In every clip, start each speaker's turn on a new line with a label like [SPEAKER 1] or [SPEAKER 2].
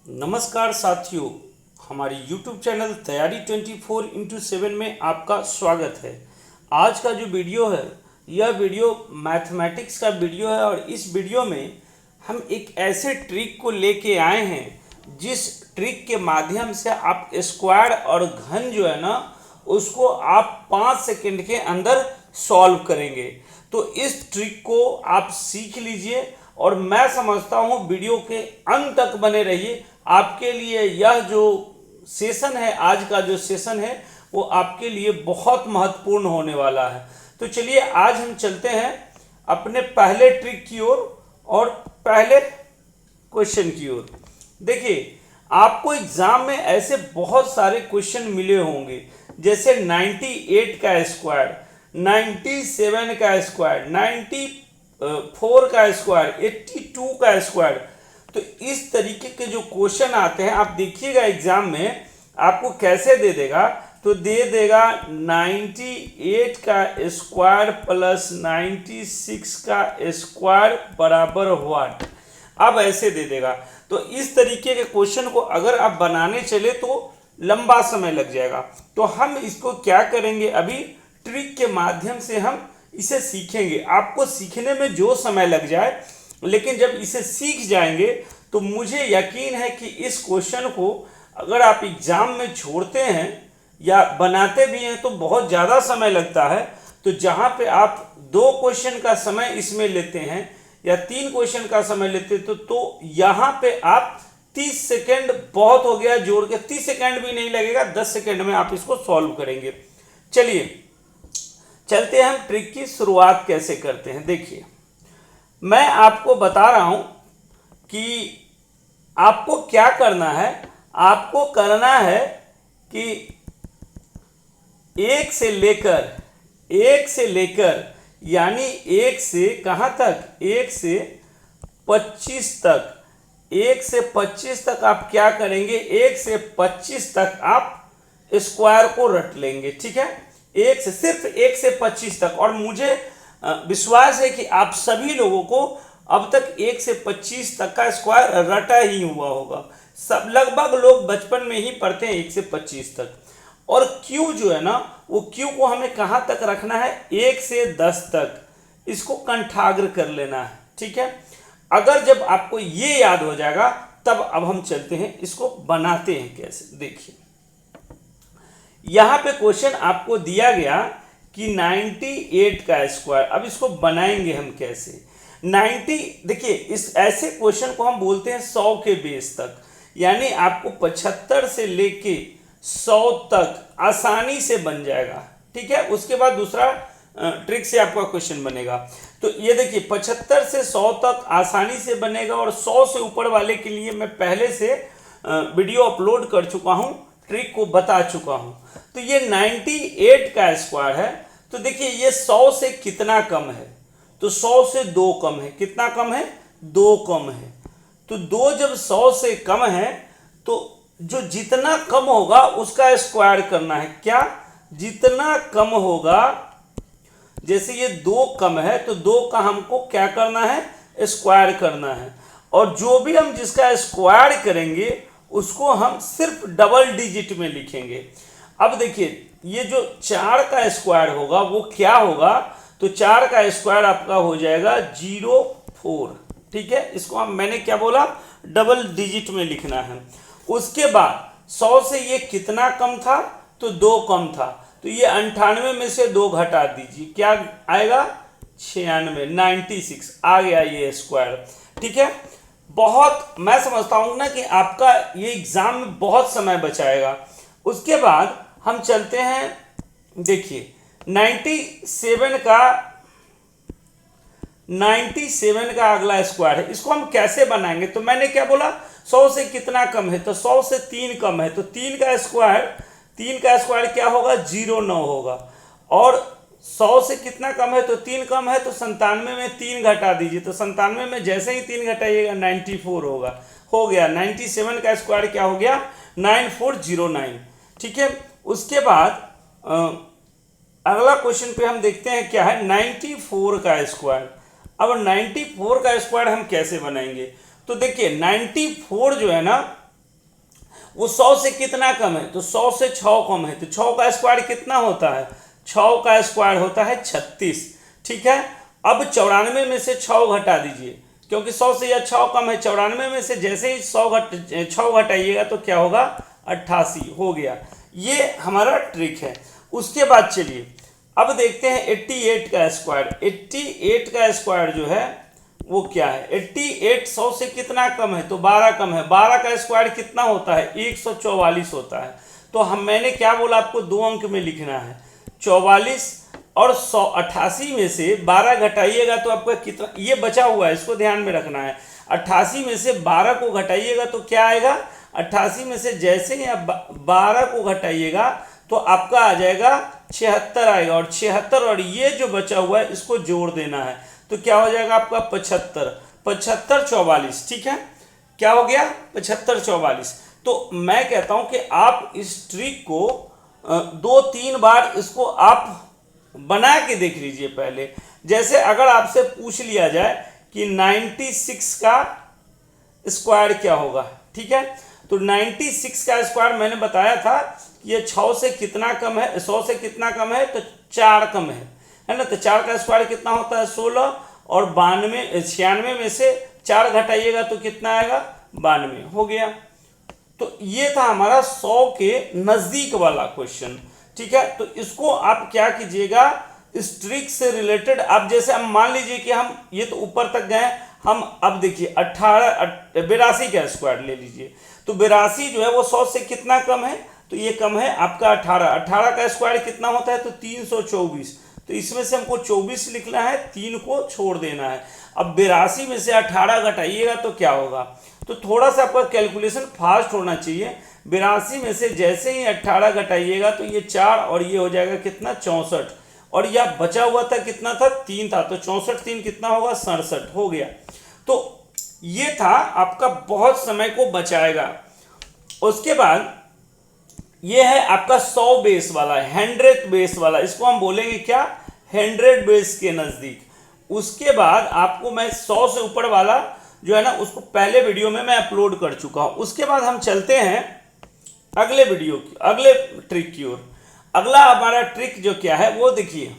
[SPEAKER 1] नमस्कार साथियों, हमारी YouTube चैनल तैयारी 24x7 में आपका स्वागत है। आज का जो वीडियो है यह वीडियो मैथमेटिक्स का वीडियो है और इस वीडियो में हम एक ऐसे ट्रिक को लेके आए हैं जिस ट्रिक के माध्यम से आप स्क्वायर और घन जो है ना उसको आप 5 सेकंड के अंदर सॉल्व करेंगे। तो इस ट्रिक को आप सीख लीजिए और मैं समझता हूँ वीडियो के अंत तक बने रहिए। आपके लिए यह जो सेशन है, आज का जो सेशन है वो आपके लिए बहुत महत्वपूर्ण होने वाला है। तो चलिए आज हम चलते हैं अपने पहले ट्रिक की ओर और पहले क्वेश्चन की ओर। देखिए, आपको एग्जाम में ऐसे बहुत सारे क्वेश्चन मिले होंगे, जैसे 98 का स्क्वायर, 97 का स्क्वायर, 94 का स्क्वायर, 82 का स्क्वायर। तो इस तरीके के जो क्वेश्चन आते हैं, आप देखिएगा एग्जाम में आपको कैसे दे देगा। तो दे देगा 98 का स्क्वायर प्लस 96 का स्क्वायर बराबर व्हाट। अब ऐसे दे देगा। तो इस तरीके के क्वेश्चन को अगर आप बनाने चले तो लंबा समय लग जाएगा। तो हम इसको क्या करेंगे, अभी ट्रिक के माध्यम से हम इसे सीखेंगे। आपको सीखने में जो समय लग जाए, लेकिन जब इसे सीख जाएंगे तो मुझे यकीन है कि इस क्वेश्चन को अगर आप एग्जाम में छोड़ते हैं या बनाते भी हैं तो बहुत ज़्यादा समय लगता है। तो जहाँ पे आप 2 क्वेश्चन का समय इसमें लेते हैं या 3 क्वेश्चन का समय लेते हैं तो यहाँ पे आप 30 सेकेंड बहुत हो गया, जोड़ के 30 सेकेंड भी नहीं लगेगा, 10 सेकेंड में आप इसको सॉल्व करेंगे। चलिए चलते हैं, हम ट्रिक की शुरुआत कैसे करते हैं। देखिए, मैं आपको बता रहा हूं कि आपको क्या करना है। आपको करना है कि एक से लेकर यानी 1 से कहां तक, 1 से 25 तक, 1 से 25 तक आप क्या करेंगे, 1 से 25 तक आप स्क्वायर को रट लेंगे। ठीक है, सिर्फ 1 से 25 तक। और मुझे विश्वास है कि आप सभी लोगों को अब तक 1 से 25 तक का स्क्वायर रटा ही हुआ होगा। सब लगभग लोग बचपन में ही पढ़ते हैं 1 से 25 तक। और क्यू जो है ना, वो क्यू को हमें कहाँ तक रखना है, 1 से 10 तक। इसको कंठाग्र कर लेना है। ठीक है, अगर जब आपको ये याद हो जाएगा तब अब हम चलते हैं, इसको बनाते हैं कैसे। देखिए, यहाँ पे क्वेश्चन आपको दिया गया कि 98 का स्क्वायर। अब इसको बनाएंगे हम कैसे। 90, देखिए इस ऐसे क्वेश्चन को हम बोलते हैं 100 के बेस तक, यानी आपको 75 से लेके 100 तक आसानी से बन जाएगा। ठीक है, उसके बाद दूसरा ट्रिक से आपका क्वेश्चन बनेगा। तो ये देखिए, 75 से 100 तक आसानी से बनेगा और 100 से ऊपर वाले के लिए मैं पहले से वीडियो अपलोड कर चुका हूँ, ट्रिक को बता चुका हूँ। तो ये 98 का स्क्वायर है। तो देखिए, ये 100 से कितना कम है, तो 100 से 2 कम है। कितना कम है, 2 कम है। तो 2 जब 100 से कम है तो जो जितना कम होगा उसका स्क्वायर करना है। क्या, जितना कम होगा, जैसे ये 2 कम है तो 2 का हमको क्या करना है, स्क्वायर करना है। और जो भी हम जिसका स्क्वायर करेंगे उसको हम सिर्फ डबल डिजिट में लिखेंगे। अब देखिए, ये जो 4 का स्क्वायर होगा वो क्या होगा, तो 4 का स्क्वायर आपका हो जाएगा 04। ठीक है, इसको मैंने क्या बोला, डबल डिजिट में लिखना है। उसके बाद 100 से ये कितना कम था, तो 2 कम था। तो ये 98 में से 2 घटा दीजिए, क्या आएगा, 96 आ गया ये स्क्वायर। ठीक है, बहुत, मैं समझता हूँ ना कि आपका ये एग्जाम में बहुत समय बचाएगा। उसके बाद हम चलते हैं, देखिए 97 का अगला स्क्वायर है। इसको हम कैसे बनाएंगे, तो मैंने क्या बोला, 100 से कितना कम है, तो 100 से 3 कम है। तो 3 का स्क्वायर क्या होगा, 09 होगा। और 100 से कितना कम है, तो 3 कम है, तो 97 में 3 घटा दीजिए। तो 97 में जैसे ही 3 घटाइएगा 94 होगा, हो गया। 97 का स्क्वायर क्या हो गया, 9409। ठीक है, उसके बाद अगला क्वेश्चन पे हम देखते हैं क्या है, 94 का स्क्वायर। अब 94 का स्क्वायर हम कैसे बनाएंगे, तो देखिए 94 जो है ना, वो 100 से कितना कम है, तो 100 से 6 कम है, तो 6 का स्क्वायर कितना होता है, 6 का स्क्वायर होता है 36। ठीक है, अब 94 में से 6 घटा दीजिए, क्योंकि 100 से यह 6 कम है। 94 में से जैसे ही 6 घटाइएगा तो क्या होगा, 88 हो गया। ये हमारा ट्रिक है। उसके बाद चलिए अब देखते हैं 88 का स्क्वायर। 88 का स्क्वायर जो है वो क्या है, 88 100 से कितना कम है, तो 12 कम है। 12 का स्क्वायर कितना होता है, 144 होता है। तो मैंने क्या बोला, आपको 2 अंक में लिखना है, 44 और 188 में से 12 घटाइएगा तो आपका कितना, ये बचा हुआ है, इसको ध्यान में रखना है। 88 में से 12 को घटाइएगा तो क्या आएगा, 88 में से जैसे ही आप 12 को घटाइएगा तो आपका आ जाएगा 76 आएगा, और 76 और ये जो बचा हुआ है इसको जोड़ देना है, तो क्या हो जाएगा आपका 75, 75 44। ठीक है, क्या हो गया, 75 44। तो मैं कहता हूं कि आप इस ट्रिक को 2-3 बार इसको आप बना के देख लीजिए पहले। जैसे अगर आपसे पूछ लिया जाए कि 96 का स्क्वायर क्या होगा, ठीक है, तो 96 का स्क्वायर मैंने बताया था कि ये 6 से कितना कम है, 100 से कितना कम है, तो 4 कम है ना। तो 4 का स्क्वायर कितना होता है, 16, और 96 में से 4 घटाइएगा तो कितना आएगा, 92 हो गया। तो ये था हमारा 100 के नजदीक वाला क्वेश्चन। ठीक है, तो इसको आप क्या कीजिएगा, इस ट्रिक से रिलेटेड आप जैसे हम मान लीजिए कि हम ये तो ऊपर तक गए, हम अब देखिए 82 का स्क्वायर ले लीजिए, तो 82 जो है वो 100 से कितना कम है, तो ये कम है आपका 18 का स्क्वायर कितना होता है, तो 324। तो इसमें से हमको 24 लिखना है, 3 को छोड़ देना है। अब 82 में से 18 घटाइएगा तो क्या होगा, तो थोड़ा सा आपका कैलकुलेशन फास्ट होना चाहिए। 82 में से जैसे ही 18 घटाइएगा तो ये 4 और ये हो जाएगा कितना, 64, और यह बचा हुआ था कितना था, 3 था, तो 64 3 कितना होगा, 67 हो गया। तो ये था आपका, बहुत समय को बचाएगा। उसके बाद ये है आपका 100 बेस वाला, 100 बेस वाला, इसको हम बोलेंगे क्या, 100 बेस के नज़दीक। उसके बाद आपको मैं 100 से ऊपर वाला जो है ना, उसको पहले वीडियो में मैं अपलोड कर चुका हूँ। उसके बाद हम चलते हैं अगले वीडियो की, अगले ट्रिक की ओर। अगला हमारा ट्रिक जो क्या है वो देखिए,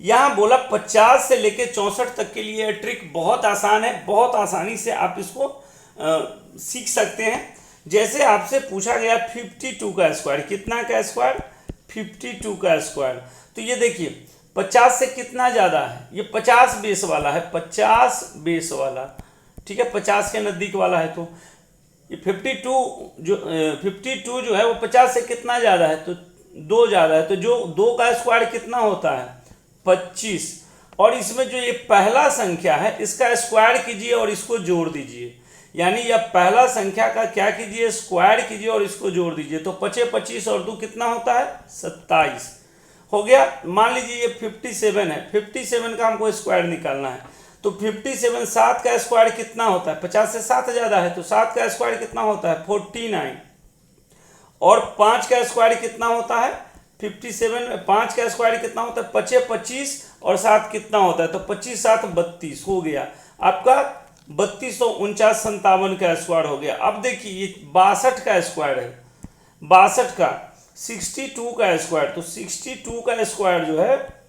[SPEAKER 1] यहाँ बोला 50 से लेके 64 तक के लिए ट्रिक बहुत आसान है, बहुत आसानी से आप इसको सीख सकते हैं। जैसे आपसे पूछा गया 52 का स्क्वायर, कितना का स्क्वायर, 52 का स्क्वायर, तो ये देखिए 50 से कितना ज़्यादा है, ये 50 बेस वाला है, 50 बेस वाला, ठीक है, 50 के नज़दीक वाला है। तो ये 52 जो है वो 50 से कितना ज़्यादा है, तो 2 ज़्यादा है, तो जो 2 का स्क्वायर कितना होता है, 25, और इसमें जो ये पहला संख्या है इसका स्क्वायर कीजिए और इसको जोड़ दीजिए, यानी यह पहला संख्या का क्या कीजिए, स्क्वायर कीजिए और इसको जोड़ दीजिए, तो 25 और 2 कितना होता है, 27 हो गया। मान लीजिए ये 57 है, 57 का हमको स्क्वायर निकालना है, तो 57 7 का स्क्वायर कितना होता है, 50 से 7 ज़्यादा है, तो 7 का स्क्वायर कितना होता है, 49, और 5 का स्क्वायर कितना होता है, 57 में 5 का स्क्वायर कितना होता है, 25 और 7 कितना होता है, तो 25 7 32 हो गया आपका 3249 का स्क्वायर हो गया। अब देखिए ये 62 का स्क्वायर है, 62 का 62 का स्क्वायर, तो 62 का स्क्वायर जो है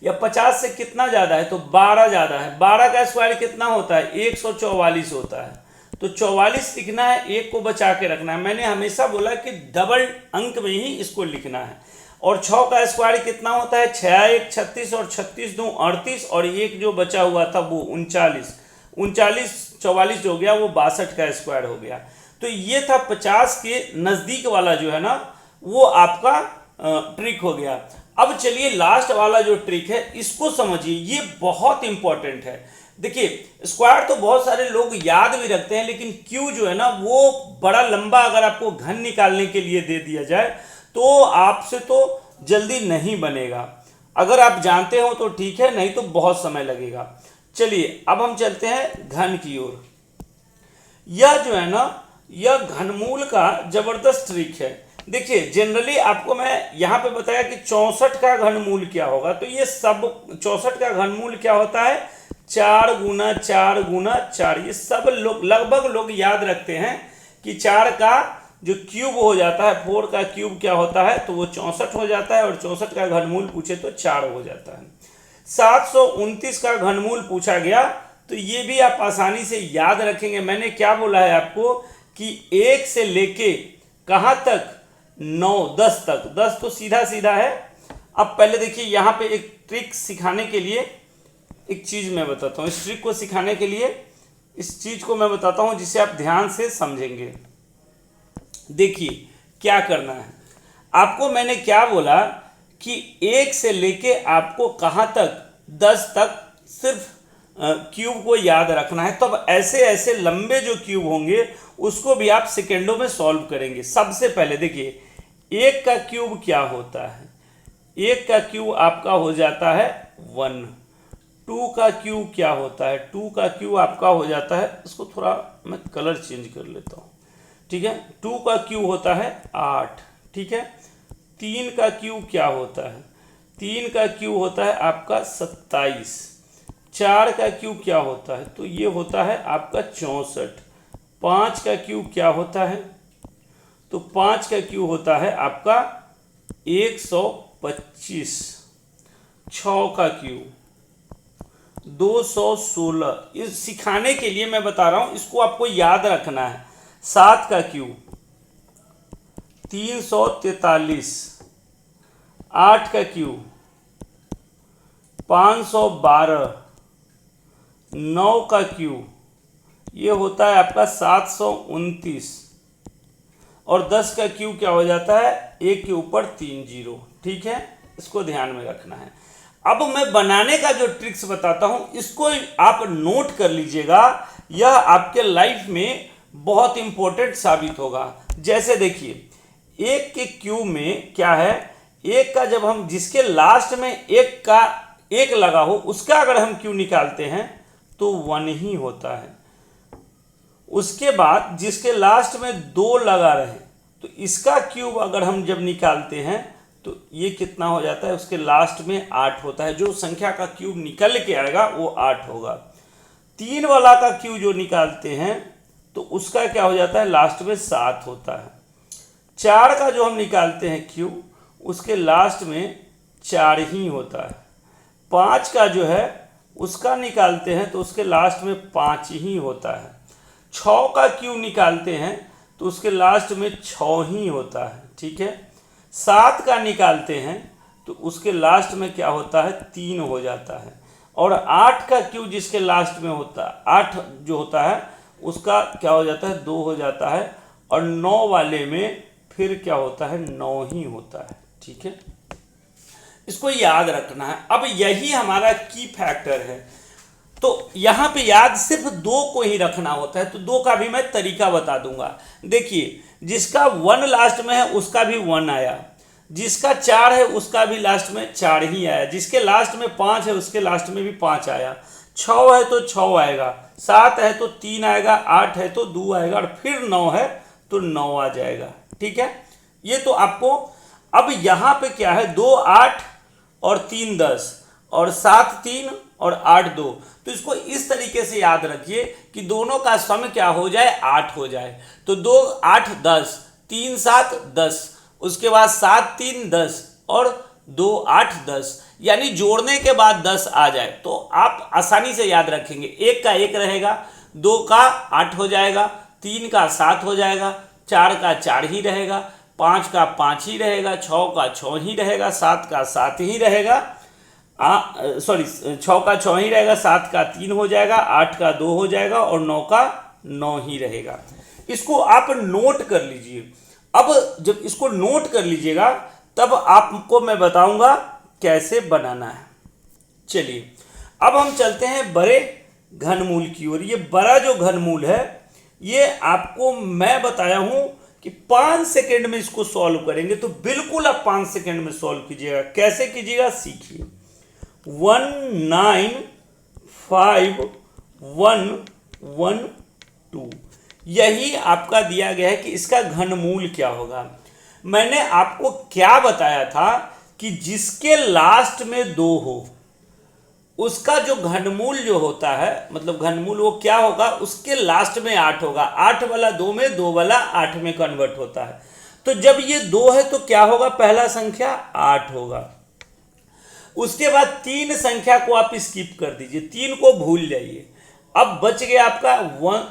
[SPEAKER 1] या 50 से कितना ज़्यादा है, तो 12 ज़्यादा है। 12 का स्क्वायर कितना होता है, 144 होता है, तो 44 लिखना है, 1 को बचा के रखना है। मैंने हमेशा बोला कि डबल अंक में ही इसको लिखना है। और 6 का स्क्वायर कितना होता है, 6 1 36 और 36 2 38, और 1 जो बचा हुआ था वो 39, 44 हो गया, वो 62 का स्क्वायर हो गया। तो ये था 50 के नज़दीक वाला जो है ना, वो आपका ट्रिक हो गया। अब चलिए लास्ट वाला जो ट्रिक है इसको समझिए, ये बहुत इंपॉर्टेंट है। देखिए स्क्वायर तो बहुत सारे लोग याद भी रखते हैं, लेकिन क्यू जो है ना वो बड़ा लंबा, अगर आपको घन निकालने के लिए दे दिया जाए तो आपसे तो जल्दी नहीं बनेगा। अगर आप जानते हो तो ठीक है, नहीं तो बहुत समय लगेगा। चलिए अब हम चलते हैं घन की ओर। यह जो है ना, यह घनमूल का जबरदस्त ट्रिक है। देखिए जनरली आपको मैं यहाँ पे बताया कि 64 का घनमूल क्या होगा, तो ये सब 64 का घनमूल क्या होता है, 4 गुना 4 गुना 4। ये सब लोग लगभग लोग याद रखते हैं कि 4 का जो क्यूब हो जाता है, 4 का क्यूब क्या होता है, तो वो 64 हो जाता है, और 64 का घनमूल पूछे तो 4 हो जाता है। 729 का घनमूल पूछा गया, तो ये भी आप आसानी से याद रखेंगे। मैंने क्या बोला है आपको कि 1 से लेके कहाँ तक, 9 10 तक। 10 तो सीधा सीधा है। अब पहले देखिए यहाँ पे एक ट्रिक सिखाने के लिए एक चीज़ मैं बताता हूँ। इस ट्रिक को सिखाने के लिए इस चीज़ को मैं बताता हूँ जिसे आप ध्यान से समझेंगे। देखिए क्या करना है आपको। मैंने क्या बोला कि 1 से लेके आपको कहाँ तक, 10 तक सिर्फ क्यूब को याद रखना है। तो अब ऐसे ऐसे लंबे जो क्यूब होंगे उसको भी आप सेकेंडों में सॉल्व करेंगे। सबसे पहले देखिए 1 का क्यूब क्या होता है, 1 का क्यूब आपका हो जाता है 1। 2 का क्यूब क्या होता है, 2 का क्यूब आपका हो जाता है, इसको थोड़ा मैं कलर चेंज कर लेता हूँ, ठीक है। 2 का क्यूब होता है 8, ठीक है। 3 का क्यूब क्या होता है, 3 का क्यूब होता है आपका 27। 4 का क्यूब क्या होता है, तो ये होता है आपका 64। 5 का क्यूब क्या होता है, तो 5 का क्यूब होता है आपका 125। 6 का क्यूब 216। इस सिखाने के लिए मैं बता रहा हूं, इसको आपको याद रखना है। 7 का क्यूब 343। 8 का क्यूब 512। 9 का क्यूब ये होता है आपका 729। और 10 का क्यूब क्या हो जाता है, 1 के ऊपर 3 जीरो, ठीक है। इसको ध्यान में रखना है। अब मैं बनाने का जो ट्रिक्स बताता हूं इसको आप नोट कर लीजिएगा, यह आपके लाइफ में बहुत इंपॉर्टेंट साबित होगा। जैसे देखिए 1 के क्यूब में क्या है, 1 का जब हम जिसके लास्ट में 1 का 1 लगा हो उसका अगर हम क्यूब निकालते हैं तो 1 ही होता है। उसके बाद जिसके लास्ट में 2 लगा रहे तो इसका क्यूब अगर हम जब निकालते हैं तो ये कितना हो जाता है, उसके लास्ट में 8 होता है। जो संख्या का क्यूब निकल के आएगा वो 8 होगा। 3 वाला का क्यूब जो निकालते हैं तो उसका क्या हो जाता है, लास्ट में 7 होता है। 4 का जो हम निकालते हैं क्यूब उसके लास्ट में 4 ही होता है। 5 का जो है उसका निकालते हैं तो उसके लास्ट में 5 ही होता है। 6 का क्यूब निकालते हैं तो उसके लास्ट में 6 ही होता है, ठीक है। 7 का निकालते हैं तो उसके लास्ट में क्या होता है, 3 हो जाता है। और 8 का क्यूब जिसके लास्ट में होता है, 8 जो होता है उसका क्या हो जाता है, 2 हो जाता है। और 9 वाले में फिर क्या होता है, 9 ही होता है, ठीक है। इसको याद रखना है। अब यही हमारा की फैक्टर है। तो यहां पे याद सिर्फ 2 को ही रखना होता है, तो 2 का भी मैं तरीका बता दूंगा। देखिए जिसका 1 लास्ट में है उसका भी 1 आया, जिसका 4 है उसका भी लास्ट में 4 ही आया, जिसके लास्ट में 5 है उसके लास्ट में भी 5 आया। 6 है तो 6 आएगा, 7 है तो 3 आएगा, 8 है तो 2 आएगा, और फिर 9 है तो 9 आ जाएगा, ठीक है। ये तो आपको अब यहाँ पे क्या है, 2 8 और 3 10 और 7 3 और 8 2। तो इसको इस तरीके से याद रखिए कि दोनों का सम क्या हो जाए, 8 हो जाए। तो 2 8 10, 3 7 10, उसके बाद 7 3 10 और 2 8 10, यानी जोड़ने के बाद 10 आ जाए तो आप आसानी से याद रखेंगे। 1 का 1 रहेगा, 2 का 8 हो जाएगा, 3 का 7 हो जाएगा, 4 का 4 ही रहेगा, 5 का 5 ही रहेगा, 6 का 6 ही रहेगा, 7 का 7 ही रहेगा, 6 का 6 ही रहेगा, 7 का 3 हो जाएगा, 8 का 2 हो जाएगा और 9 का 9 ही रहेगा। इसको आप नोट कर लीजिए। अब जब इसको नोट कर लीजिएगा तब आपको मैं बताऊंगा कैसे बनाना है। चलिए अब हम चलते हैं बड़े घनमूल की ओर। ये बड़ा जो घनमूल है ये आपको मैं बताया हूं कि 5 सेकेंड में इसको सॉल्व करेंगे, तो बिल्कुल आप 5 सेकेंड में सॉल्व कीजिएगा। कैसे कीजिएगा सीखिए। 1951112 यही आपका दिया गया है कि इसका घनमूल क्या होगा। मैंने आपको क्या बताया था कि जिसके लास्ट में 2 हो उसका जो घनमूल जो होता है, मतलब घनमूल वो क्या होगा, उसके लास्ट में 8 होगा। 8 वाला 2 में, 2 वाला 8 में कन्वर्ट होता है। तो जब ये 2 है तो क्या होगा, पहला संख्या 8 होगा। उसके बाद 3 संख्या को आप स्किप कर दीजिए, 3 को भूल जाइए। अब बच गया आपका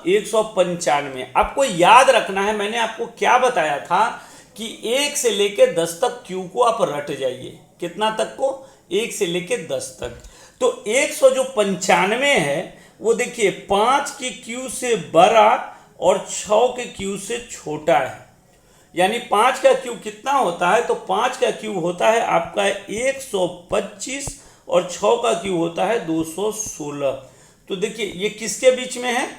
[SPEAKER 1] 195। आपको याद रखना है, मैंने आपको क्या बताया था कि 1 से लेके 10 तक क्यू को आप रट जाइए। कितना तक को, 1 से लेके 10 तक। तो 195 है वो देखिए 5 की क्यू से बड़ा और 6 के क्यू से छोटा है। यानी 5 का क्यू कितना होता है, तो 5 का क्यू होता है आपका 125 और 6 का क्यू होता है 216। तो देखिए ये किसके बीच में है,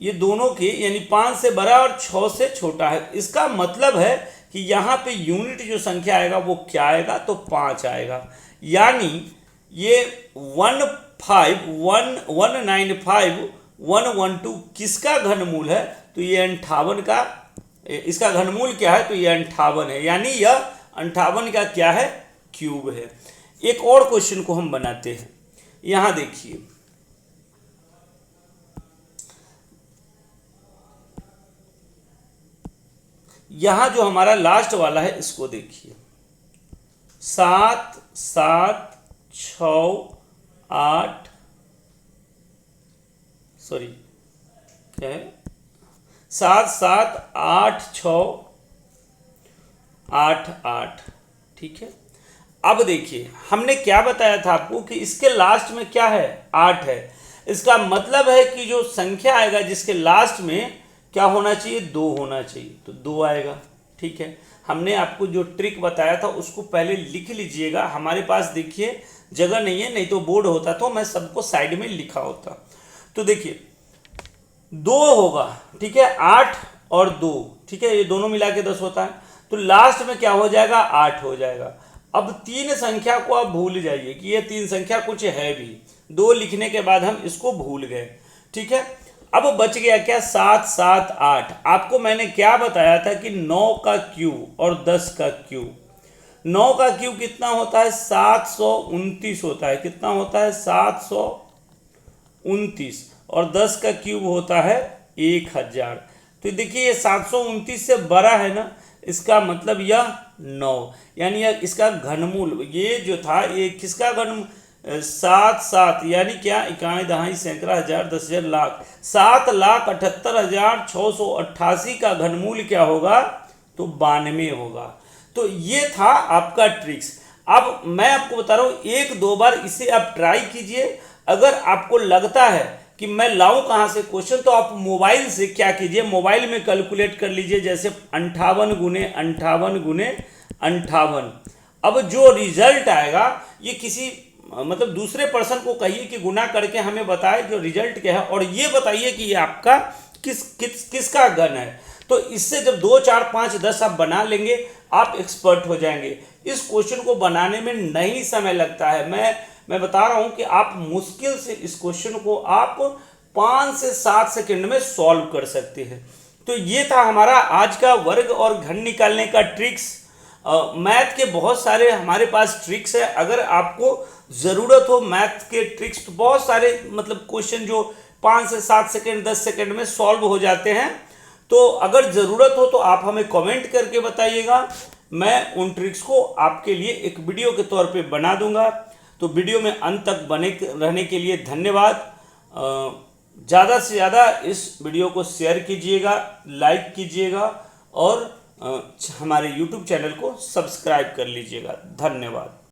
[SPEAKER 1] ये दोनों के, यानी 5 से बड़ा और 6 से छोटा है। इसका मतलब है कि यहाँ पे यूनिट जो संख्या आएगा वो क्या आएगा, तो 5 आएगा। यानी ये 195,112 किसका घनमूल है, तो ये 58 का, इसका घनमूल क्या है, तो ये 58 है। यानी यह 58 का क्या है, क्यूब है। एक और क्वेश्चन को हम बनाते हैं। यहां देखिए, यहां जो हमारा लास्ट वाला है इसको देखिए, 7 7 6 8, सॉरी क्या है, 7 7 8 6 8 8, ठीक है। अब देखिए हमने क्या बताया था आपको कि इसके लास्ट में क्या है, 8 है। इसका मतलब है कि जो संख्या आएगा जिसके लास्ट में क्या होना चाहिए, 2 होना चाहिए, तो 2 आएगा, ठीक है। हमने आपको जो ट्रिक बताया था उसको पहले लिख लीजिएगा। हमारे पास देखिए जगह नहीं है, नहीं तो बोर्ड होता तो मैं सबको साइड में लिखा होता। तो देखिए 2 होगा, ठीक है, 8 और 2, ठीक है, ये दोनों मिला के 10 होता है। तो लास्ट में क्या हो जाएगा, 8 हो जाएगा। अब 3 संख्या को आप भूल जाइए कि ये 3 संख्या कुछ है भी, 2 लिखने के बाद हम इसको भूल गए, ठीक है। अब बच गया क्या, 7 7 8। आपको मैंने क्या बताया था कि 9 का क्यूब और 10 का क्यूब, 9 का क्यूब कितना होता है, 729 होता है। कितना होता है, 729। और 10 का क्यूब होता है 1000। तो देखिए ये 729 से बड़ा है ना, इसका मतलब यह 9, यानी यह इसका घनमूल, ये जो था ये किसका घनमूल, 7 7 यानी क्या, इकाई दहाई सैकड़ा हजार 10,000 लाख, 7,78,688 का घनमूल क्या होगा, तो 92 होगा। तो ये था आपका ट्रिक्स। अब मैं आपको बता रहा हूँ, 1-2 बार इसे आप ट्राई कीजिए। अगर आपको लगता है कि मैं लाऊं कहाँ से क्वेश्चन, तो आप मोबाइल से क्या कीजिए, मोबाइल में कैलकुलेट कर लीजिए, जैसे 58 गुने 58 गुने 58। अब जो रिजल्ट आएगा ये किसी मतलब दूसरे पर्सन को कहिए कि गुना करके हमें बताए जो रिजल्ट क्या है, और ये बताइए कि ये आपका किसका गण है। तो इससे जब 2 4 5 10 आप बना लेंगे, आप एक्सपर्ट हो जाएंगे। इस क्वेश्चन को बनाने में नहीं समय लगता है। मैं बता रहा हूं कि आप मुश्किल से इस क्वेश्चन को आप 5 से 7 सेकंड में सॉल्व कर सकते हैं। तो ये था हमारा आज का वर्ग और घन निकालने का ट्रिक्स। मैथ के बहुत सारे हमारे पास ट्रिक्स है। अगर आपको ज़रूरत हो मैथ के ट्रिक्स, तो बहुत सारे मतलब क्वेश्चन जो 5 से 7 सेकंड 10 सेकंड में सॉल्व हो जाते हैं। तो अगर ज़रूरत हो तो आप हमें कमेंट करके बताइएगा, मैं उन ट्रिक्स को आपके लिए एक वीडियो के तौर पे बना दूंगा। तो वीडियो में अंत तक बने रहने के लिए धन्यवाद। ज़्यादा से ज़्यादा इस वीडियो को शेयर कीजिएगा, लाइक कीजिएगा और हमारे YouTube चैनल को सब्सक्राइब कर लीजिएगा। धन्यवाद।